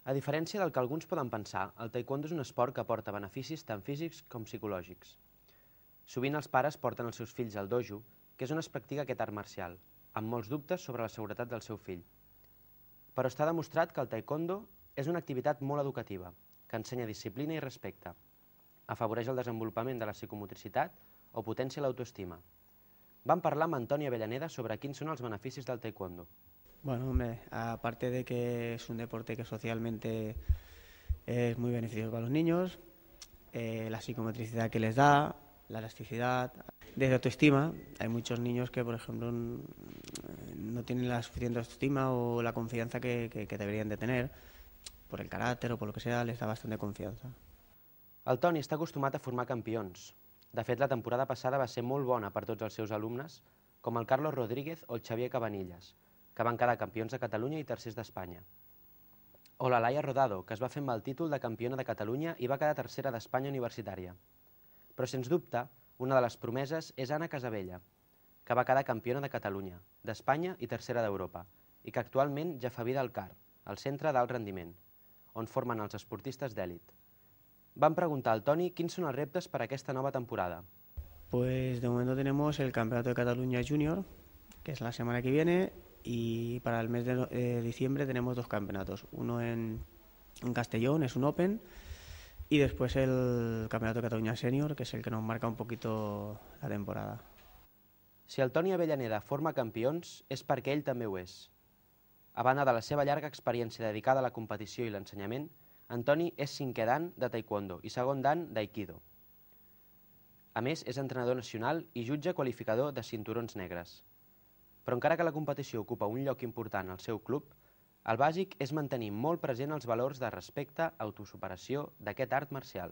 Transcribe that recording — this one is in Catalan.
A diferència del que alguns poden pensar, el taekwondo és un esport que aporta beneficis tant físics com psicològics. Sovint els pares porten els seus fills al dojo, que és on es practica aquest art marcial, amb molts dubtes sobre la seguretat del seu fill. Però està demostrat que el taekwondo és una activitat molt educativa, que ensenya disciplina i respecte, afavoreix el desenvolupament de la psicomotricitat o potencia l'autoestima. Vam parlar amb Antoni Avellaneda sobre quins són els beneficis del taekwondo. Bueno, hombre, aparte de que es un deporte que socialmente es muy beneficioso para los niños, la psicomotricidad que les da, la elasticidad, desde autoestima. Hay muchos niños que, por ejemplo, no tienen la suficiente autoestima o la confianza que deberían de tener, por el carácter o por lo que sea, les da bastante confianza. El Toni està acostumat a formar campions. De fet, la temporada passada va ser molt bona per tots els seus alumnes, com el Carlos Rodríguez o el Xavier Cabanillas, que van quedar campions de Catalunya i tercers d'Espanya. O la Laia Rodado, que es va fer amb el títol de campiona de Catalunya i va quedar tercera d'Espanya universitària. Però, sens dubte, una de les promeses és Anna Casabella, que va quedar campiona de Catalunya, d'Espanya i tercera d'Europa, i que actualment ja fa vida al CAR, el Centre d'Alt Rendiment, on formen els esportistes d'èlit. Vam preguntar al Toni quins són els reptes per a aquesta nova temporada. Pues de momento tenemos el Campeonato de Cataluña Junior, que es la semana que viene, y para el mes de diciembre tenemos dos campeonatos, uno en Castellón, es un Open, y después el Campeonato de Cataluña Senior, que es el que nos marca un poquito la temporada. Si el Toni Avellaneda forma campions, és perquè ell també ho és. A banda de la seva llarga experiència dedicada a la competició i l'ensenyament, Antoni és cinquè dan de taekwondo i segon dan d'aikido. A més, és entrenador nacional i jutge qualificador de cinturons negres. Però encara que la competició ocupa un lloc important al seu club, el bàsic és mantenir molt present els valors de respecte, autosuperació d'aquest art marcial.